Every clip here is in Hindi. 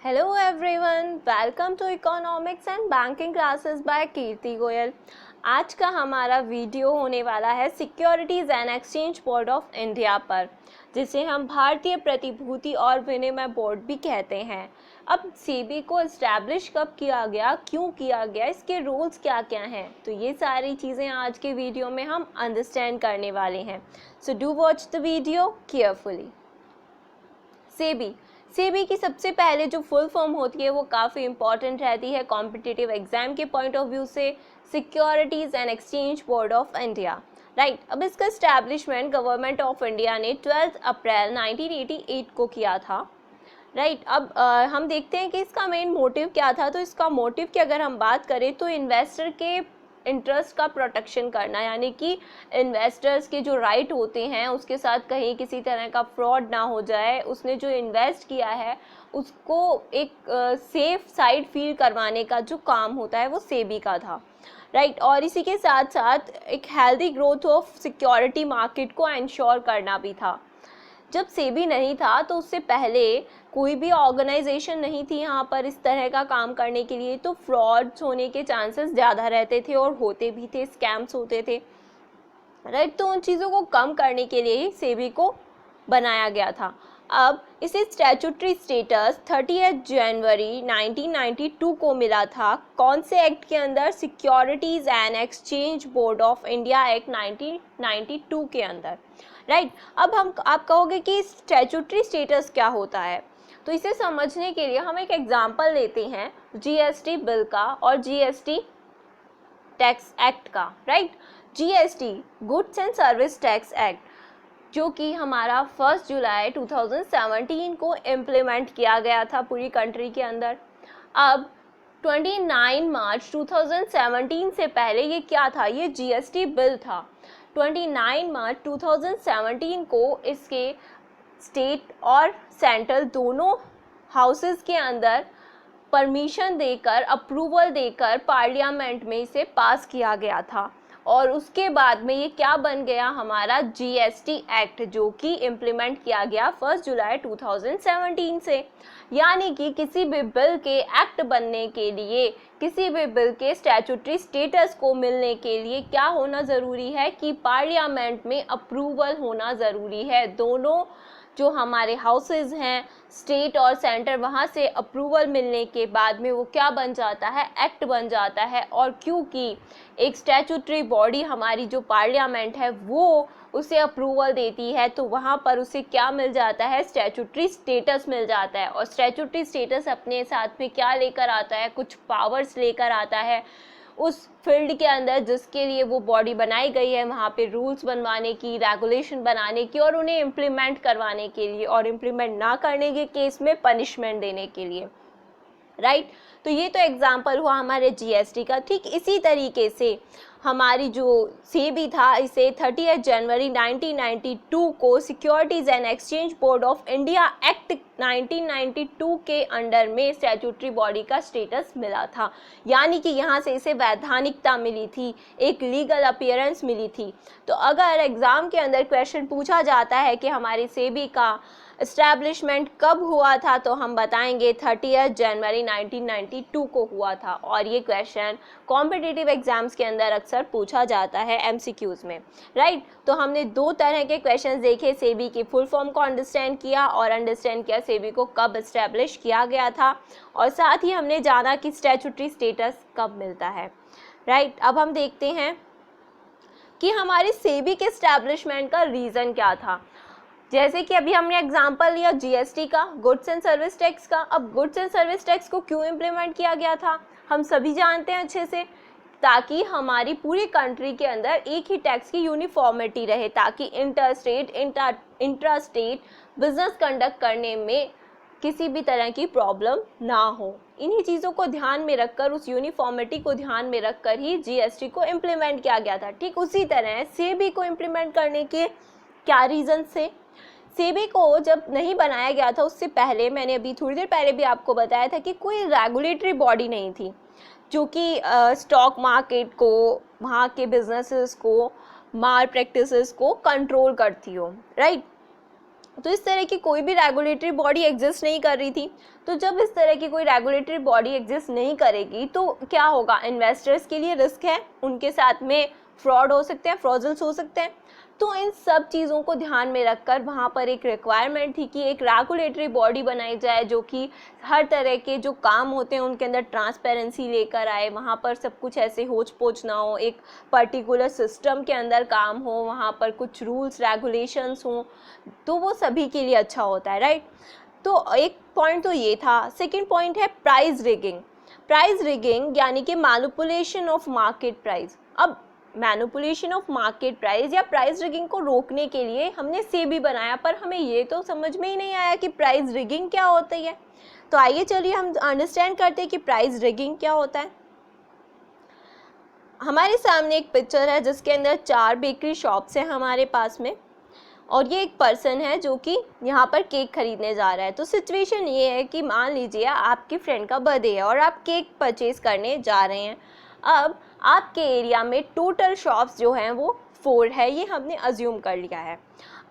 Hello everyone, welcome to Economics and Banking Classes by कीर्ति गोयल। आज का हमारा वीडियो होने वाला है securities and exchange board of India पर, जिसे हम भारतीय प्रतिभूति और विनिमय बोर्ड भी कहते हैं। अब सेबी को इस्टेब्लिश कब किया गया, क्यों किया गया, इसके रूल्स क्या क्या हैं, तो ये सारी चीज़ें आज के वीडियो में हम अंडरस्टैंड करने वाले हैं। So do watch the video carefully. SEBI की सबसे पहले जो फुल फॉर्म होती है वो काफ़ी इंपॉर्टेंट रहती है कॉम्पिटिटिव एग्जाम के पॉइंट ऑफ व्यू से, securities and exchange board of India. Right, अब इसका इस्टेब्लिशमेंट गवर्नमेंट ऑफ इंडिया ने 12 अप्रैल 1988 को किया था। राइट, अब हम देखते हैं कि इसका मेन मोटिव क्या था। तो इसका मोटिव की अगर हम बात करें तो इन्वेस्टर के इंटरेस्ट का प्रोटेक्शन करना, यानी कि इन्वेस्टर्स के जो राइट होते हैं उसके साथ कहीं किसी तरह का फ्रॉड ना हो जाए, उसने जो इन्वेस्ट किया है उसको एक सेफ साइड फील करवाने का जो काम होता है वो सेबी का था। राइट, और इसी के साथ साथ एक healthy growth of security market को इंश्योर करना भी था। जब सेबी नहीं था तो उससे पहले कोई भी ऑर्गेनाइजेशन नहीं थी यहाँ पर इस तरह का काम करने के लिए, तो फ्रॉड्स होने के चांसेस ज़्यादा रहते थे और होते भी थे, स्कैम्स होते थे। राइट, तो उन चीज़ों को कम करने के लिए ही सेबी को बनाया गया था। अब इसे स्टैट्यूटरी स्टेटस 30 जनवरी 1992 को मिला था। कौन से एक्ट के अंदर? Securities and exchange board of India act 1992 के अंदर। राइट, अब आप कहोगे कि स्टैट्यूटरी स्टेटस क्या होता है, तो इसे समझने के लिए हम एक एग्जांपल लेते हैं जीएसटी बिल का और जीएसटी टैक्स एक्ट का। Right, GST goods and service tax act, जो कि हमारा 1 जुलाई 2017 को इम्प्लीमेंट किया गया था पूरी कंट्री के अंदर। अब 29 मार्च 2017 से पहले ये क्या था? ये जीएसटी बिल था। 29 मार्च 2017 को इसके स्टेट और सेंट्रल दोनों हाउसेस के अंदर परमिशन देकर, अप्रूवल देकर पार्लियामेंट में इसे पास किया गया था। और उसके बाद में ये क्या बन गया? हमारा जीएसटी एक्ट, जो कि इम्प्लीमेंट किया गया 1 जुलाई 2017 से। यानी कि किसी भी बिल के एक्ट बनने के लिए, किसी भी बिल के स्टैट्यूटरी स्टेटस को मिलने के लिए क्या होना ज़रूरी है कि पार्लियामेंट में अप्रूवल होना ज़रूरी है। दोनों जो हमारे हाउसेस हैं, स्टेट और सेंटर, वहाँ से अप्रूवल मिलने के बाद में वो क्या बन जाता है? एक्ट बन जाता है। और क्योंकि एक स्टैट्यूटरी बॉडी हमारी जो पार्लियामेंट है वो उसे अप्रूवल देती है, तो वहाँ पर उसे क्या मिल जाता है? स्टैट्यूटरी स्टेटस मिल जाता है। और स्टैट्यूटरी स्टेटस अपने साथ में क्या लेकर आता है? कुछ पावर्स लेकर आता है उस फील्ड के अंदर जिसके लिए वो बॉडी बनाई गई है, वहाँ पे रूल्स बनवाने की, रेगुलेशन बनाने की और उन्हें इम्प्लीमेंट करवाने के लिए, और इम्प्लीमेंट ना करने के केस में पनिशमेंट देने के लिए। राइट, तो ये तो एग्जाम्पल हुआ हमारे जीएसटी का। ठीक इसी तरीके से हमारी जो सेबी था, इसे 30 जनवरी 1992 को securities and exchange board of India act 1992 के अंडर में स्टैट्यूटरी बॉडी का स्टेटस मिला था। यानी कि यहाँ से इसे वैधानिकता मिली थी, एक लीगल अपीयरेंस मिली थी। तो अगर एग्ज़ाम के अंदर क्वेश्चन पूछा जाता है कि हमारी सेबी का इस्टेब्लिशमेंट कब हुआ था, तो हम बताएंगे 30 जनवरी 1992 को हुआ था। और ये क्वेश्चन कॉम्पिटिटिव एग्जाम्स के अंदर अक्सर पूछा जाता है एमसीक्यूज़ में। राइट, तो हमने दो तरह के क्वेश्चंस देखे, सेबी की फुल फॉर्म को अंडरस्टैंड किया और अंडरस्टैंड किया सेबी को कब इस्टेब्लिश किया गया था, और साथ ही हमने जाना कि स्टैट्यूटरी स्टेटस कब मिलता है। राइट, अब हम देखते हैं कि हमारे सेबी के इस्टेब्लिशमेंट का रीज़न क्या था। जैसे कि अभी हमने एग्जांपल लिया जीएसटी का, गुड्स एंड सर्विस टैक्स का। अब गुड्स एंड सर्विस टैक्स को क्यों इम्प्लीमेंट किया गया था, हम सभी जानते हैं अच्छे से, ताकि हमारी पूरी कंट्री के अंदर एक ही टैक्स की यूनिफॉर्मिटी रहे, ताकि इंट्रा स्टेट बिजनेस कंडक्ट करने में किसी भी तरह की प्रॉब्लम ना हो। इन्हीं चीज़ों को ध्यान में रखकर, उस यूनिफॉर्मिटी को ध्यान में रखकर ही जीएसटी को इम्प्लीमेंट किया गया था। ठीक उसी तरह सेबी को इम्प्लीमेंट करने के क्या रीज़न थे? सेबी को जब नहीं बनाया गया था उससे पहले, मैंने अभी थोड़ी देर पहले भी आपको बताया था कि कोई रेगुलेटरी बॉडी नहीं थी जो कि स्टॉक मार्केट को, वहाँ के बिजनेसेस को, माल प्रैक्टिसेस को कंट्रोल करती हो। राइट, तो इस तरह की कोई भी रेगुलेटरी बॉडी एग्जिस्ट नहीं कर रही थी। तो जब इस तरह की कोई रेगुलेटरी बॉडी एग्जिस्ट नहीं करेगी तो क्या होगा, इन्वेस्टर्स के लिए रिस्क है, उनके साथ में फ्रॉड हो सकते हैं, फ्रॉडल्स हो सकते हैं। तो इन सब चीज़ों को ध्यान में रखकर वहाँ पर एक रिक्वायरमेंट थी कि एक रेगुलेटरी बॉडी बनाई जाए जो कि हर तरह के जो काम होते हैं उनके अंदर ट्रांसपेरेंसी लेकर आए, वहाँ पर सब कुछ ऐसे होच पोच ना हो, एक पर्टिकुलर सिस्टम के अंदर काम हो, वहाँ पर कुछ रूल्स रेगुलेशंस हों, तो वो सभी के लिए अच्छा होता है, राइट। तो एक पॉइंट तो ये था। सेकेंड पॉइंट है प्राइस रिगिंग। प्राइस रिगिंग यानी कि मैनिपुलेशन ऑफ मार्केट प्राइस। अब मैनिपुलेशन ऑफ मार्केट प्राइस या प्राइस रिगिंग को रोकने के लिए हमने सेबी बनाया, पर हमें ये तो समझ में ही नहीं आया कि प्राइस रिगिंग क्या होती है। तो आइए चलिए हम अंडरस्टैंड करते हैं कि प्राइस रिगिंग क्या होता है। हमारे सामने एक पिक्चर है जिसके अंदर 4 बेकरी शॉप्स हैं हमारे पास में, और ये एक पर्सन है जो कि यहाँ पर केक खरीदने जा रहा है। तो सिचुएशन ये है कि मान लीजिए आपकी फ्रेंड का बर्थडे है और आप केक परचेज करने जा रहे हैं। अब आपके एरिया में टोटल शॉप्स जो हैं वो 4 है, ये हमने अज्यूम कर लिया है।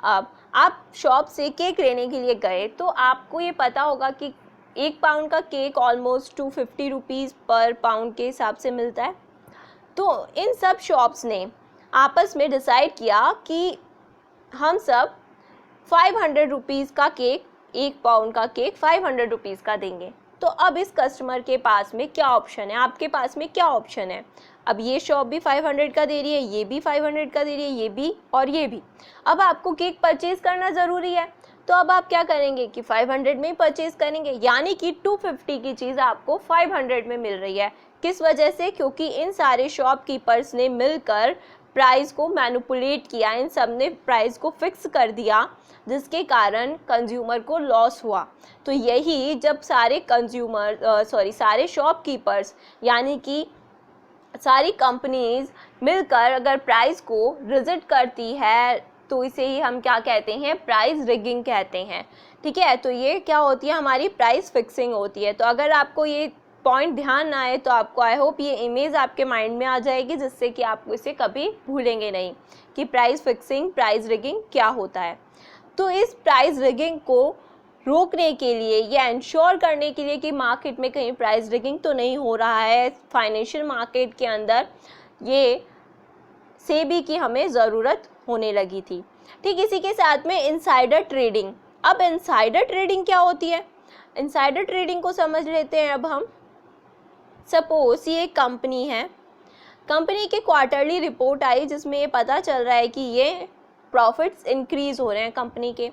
अब आप शॉप से केक लेने के लिए गए तो आपको ये पता होगा कि 1 पाउंड का केक ऑलमोस्ट 250 रुपीज़ पर पाउंड के हिसाब से मिलता है। तो इन सब शॉप्स ने आपस में डिसाइड किया कि हम सब 500 रुपीज़ का केक, 1 पाउंड का केक 500 रुपीज़ का देंगे। तो अब इस कस्टमर के पास में क्या ऑप्शन है, आपके पास में क्या ऑप्शन है। अब ये शॉप भी 500 का दे रही है, ये भी 500 का दे रही है, ये भी और ये भी। अब आपको केक परचेज़ करना ज़रूरी है, तो अब आप क्या करेंगे कि 500 में ही परचेज़ करेंगे, यानी कि 250 की चीज़ आपको 500 में मिल रही है। किस वजह से? क्योंकि इन सारे शॉपकीपर्स ने मिलकर प्राइस को मैनिपुलेट किया, इन सब ने प्राइस को फिक्स कर दिया, जिसके कारण कंज्यूमर को लॉस हुआ। तो यही जब सारे सारे शॉपकीपर्स यानी कि सारी कंपनीज मिलकर अगर प्राइस को रिजेक्ट करती है तो इसे ही हम क्या कहते हैं, प्राइस रिगिंग कहते हैं। ठीक है, तो ये क्या होती है, हमारी प्राइस फिक्सिंग होती है। तो अगर आपको ये पॉइंट ध्यान ना आए तो आपको आई होप ये इमेज आपके माइंड में आ जाएगी, जिससे कि आप इसे कभी भूलेंगे नहीं कि प्राइस फिक्सिंग, प्राइस रिगिंग क्या होता है। तो इस प्राइस रिगिंग को रोकने के लिए या इंश्योर करने के लिए कि मार्केट में कहीं प्राइस रिगिंग तो नहीं हो रहा है फाइनेंशियल मार्केट के अंदर, ये सेबी की हमें ज़रूरत होने लगी थी। ठीक इसी के साथ में इनसाइडर ट्रेडिंग। अब इनसाइडर ट्रेडिंग क्या होती है, इनसाइडर ट्रेडिंग को समझ लेते हैं अब हम। सपोज ये एक कंपनी है, कंपनी के क्वार्टरली रिपोर्ट आई जिसमें ये पता चल रहा है कि ये प्रॉफिट्स इंक्रीज़ हो रहे हैं कंपनी के।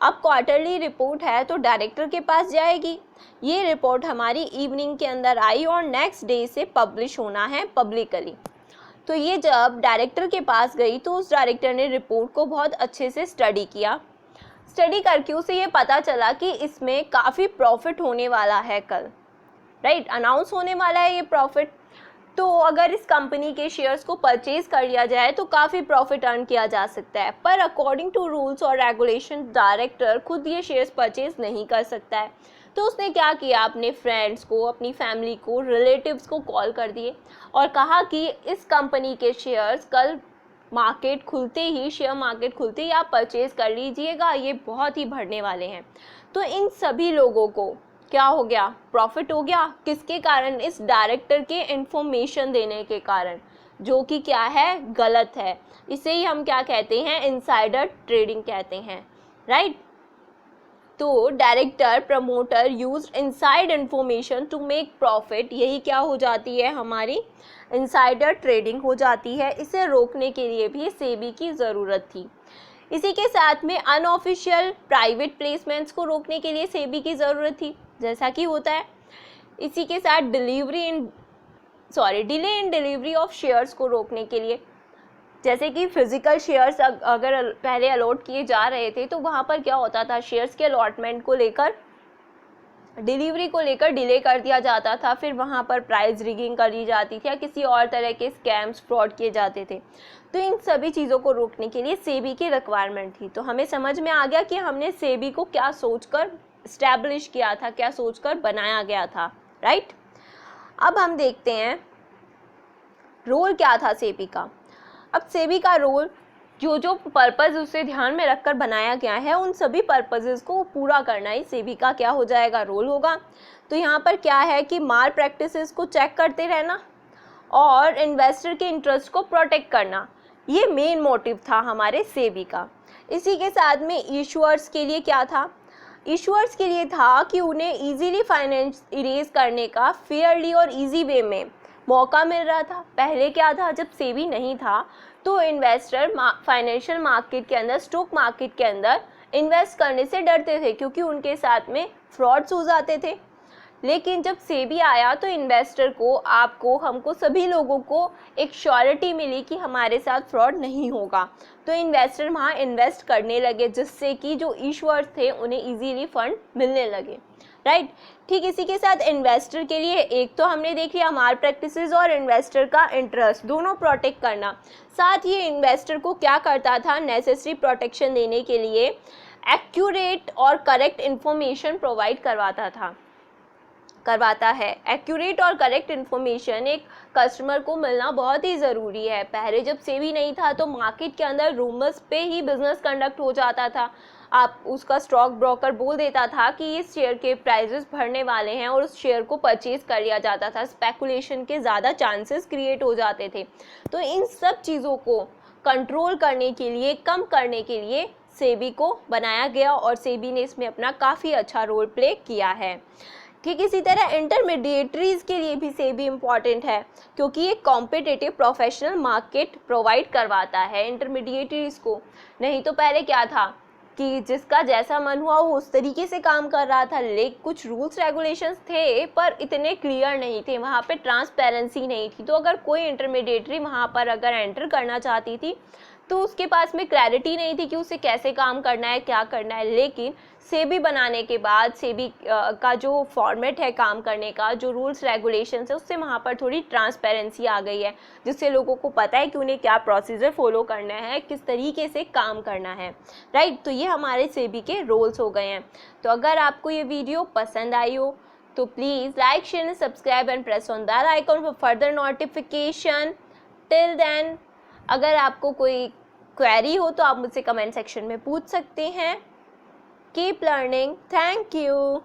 अब क्वार्टरली रिपोर्ट है तो डायरेक्टर के पास जाएगी, ये रिपोर्ट हमारी इवनिंग के अंदर आई और नेक्स्ट डे से पब्लिश होना है पब्लिकली। तो ये जब डायरेक्टर के पास गई तो उस डायरेक्टर ने रिपोर्ट को बहुत अच्छे से स्टडी किया, स्टडी करके उसे ये पता चला कि इसमें काफ़ी प्रॉफिट होने वाला है कल, राइट, अनाउंस होने वाला है ये प्रॉफिट। तो अगर इस कंपनी के शेयर्स को परचेज कर लिया जाए तो काफ़ी प्रॉफिट अर्न किया जा सकता है, पर अकॉर्डिंग टू रूल्स और रेगुलेशन डायरेक्टर खुद ये शेयर्स परचेज नहीं कर सकता है। तो उसने क्या किया, अपने फ्रेंड्स को, अपनी फैमिली को, रिलेटिव्स को कॉल कर दिए और कहा कि इस कंपनी के शेयर्स कल मार्केट खुलते ही, शेयर मार्केट खुलते ही आप परचेज कर लीजिएगा, ये बहुत ही बढ़ने वाले हैं। तो इन सभी लोगों को क्या हो गया, प्रॉफिट हो गया। किसके कारण? इस डायरेक्टर के इंफॉर्मेशन देने के कारण, जो कि क्या है, गलत है। इसे ही हम क्या कहते हैं, इनसाइडर ट्रेडिंग कहते हैं, राइट। तो director, promoter used inside information to make profit, यही क्या हो जाती है, हमारी इनसाइडर ट्रेडिंग हो जाती है। इसे रोकने के लिए भी सेबी की ज़रूरत थी। इसी के साथ में अनऑफिशियल प्राइवेट प्लेसमेंट्स को रोकने के लिए सेबी की ज़रूरत थी, जैसा कि होता है। इसी के साथ delay in delivery of shares को रोकने के लिए, जैसे कि फिजिकल शेयर्स अगर पहले अलॉट किए जा रहे थे तो वहाँ पर क्या होता था, शेयर्स के अलॉटमेंट को लेकर, डिलीवरी को लेकर डिले कर दिया जाता था, फिर वहाँ पर प्राइस रिगिंग करी जाती थी या किसी और तरह के स्कैम्स, फ्रॉड किए जाते थे। तो इन सभी चीज़ों को रोकने के लिए सेबी की रिक्वायरमेंट थी। तो हमें समझ में आ गया कि हमने सेबी को क्या सोचकर इस्टेब्लिश किया था, क्या सोचकर बनाया गया था, राइट। अब हम देखते हैं रोल क्या था सेबी का। अब सेबी का रोल जो जो पर्पज़ उसे ध्यान में रखकर बनाया गया है उन सभी पर्पजेज़ को पूरा करना ही सेबी का क्या हो जाएगा, रोल होगा। तो यहाँ पर क्या है कि माल प्रैक्टिसेस को चेक करते रहना और इन्वेस्टर के इंटरेस्ट को प्रोटेक्ट करना, ये मेन मोटिव था हमारे सेबी का। इसी के साथ में इशूअर्स के लिए क्या था, इशूअर्स के लिए था कि उन्हें इजीली फाइनेंस इरेज करने का फेयरली और इजी वे में मौका मिल रहा था। पहले क्या था, जब सेबी नहीं था तो इन्वेस्टर फाइनेंशियल मार्केट के अंदर, स्टॉक मार्केट के अंदर इन्वेस्ट करने से डरते थे क्योंकि उनके साथ में फ्रॉड्स हो जाते थे। लेकिन जब सेबी आया तो इन्वेस्टर को, आपको, हमको, सभी लोगों को एक श्योरिटी मिली कि हमारे साथ फ्रॉड नहीं होगा। तो इन्वेस्टर वहाँ इन्वेस्ट करने लगे जिससे कि जो इशूअर्स थे उन्हें इजीली फंड मिलने लगे, राइट। ठीक इसी के साथ इन्वेस्टर के लिए एक तो हमने देख लिया माल प्रैक्टिसेस और इन्वेस्टर का इंटरेस्ट दोनों प्रोटेक्ट करना। साथ ही इन्वेस्टर को क्या करता था, नेसेसरी प्रोटेक्शन देने के लिए एक्यूरेट और करेक्ट इन्फॉर्मेशन प्रोवाइड करवाता है। एक्यूरेट और करेक्ट इन्फॉर्मेशन एक कस्टमर को मिलना बहुत ही ज़रूरी है। पहले जब सेबी नहीं था तो मार्केट के अंदर रूमर्स पे ही बिजनेस कंडक्ट हो जाता था। आप उसका स्टॉक ब्रोकर बोल देता था कि इस शेयर के प्राइजेस बढ़ने वाले हैं और उस शेयर को परचेज कर लिया जाता था। स्पेकुलेशन के ज़्यादा चांसेस क्रिएट हो जाते थे। तो इन सब चीज़ों को कंट्रोल करने के लिए, कम करने के लिए सेबी को बनाया गया और सेबी ने इसमें अपना काफ़ी अच्छा रोल प्ले किया है। ठीक इसी तरह इंटरमीडिएटरीज़ के लिए भी सेबी इम्पॉर्टेंट है क्योंकि ये कॉम्पिटिटिव प्रोफेशनल मार्केट प्रोवाइड करवाता है इंटरमीडिएटरीज़ को। नहीं तो पहले क्या था कि जिसका जैसा मन हुआ वो उस तरीके से काम कर रहा था। लेकिन कुछ रूल्स रेगुलेशंस थे पर इतने क्लियर नहीं थे, वहाँ पे ट्रांसपेरेंसी नहीं थी। तो अगर कोई इंटरमीडिएटरी वहाँ पर अगर एंटर करना चाहती थी तो उसके पास में क्लैरिटी नहीं थी कि उसे कैसे काम करना है, क्या करना है। लेकिन सेबी बनाने के बाद सेबी का जो फॉर्मेट है काम करने का, जो रूल्स रेगुलेशंस है, उससे वहाँ पर थोड़ी ट्रांसपेरेंसी आ गई है जिससे लोगों को पता है कि उन्हें क्या प्रोसीजर फॉलो करना है, किस तरीके से काम करना है, राइट। तो ये हमारे सेबी के रोल्स हो गए हैं। तो अगर आपको ये वीडियो पसंद आई हो तो please like, share and subscribe and press on that icon for further notification. Till then, अगर आपको कोई क्वेरी हो तो आप मुझसे कमेंट सेक्शन में पूछ सकते हैं। Keep learning. Thank you.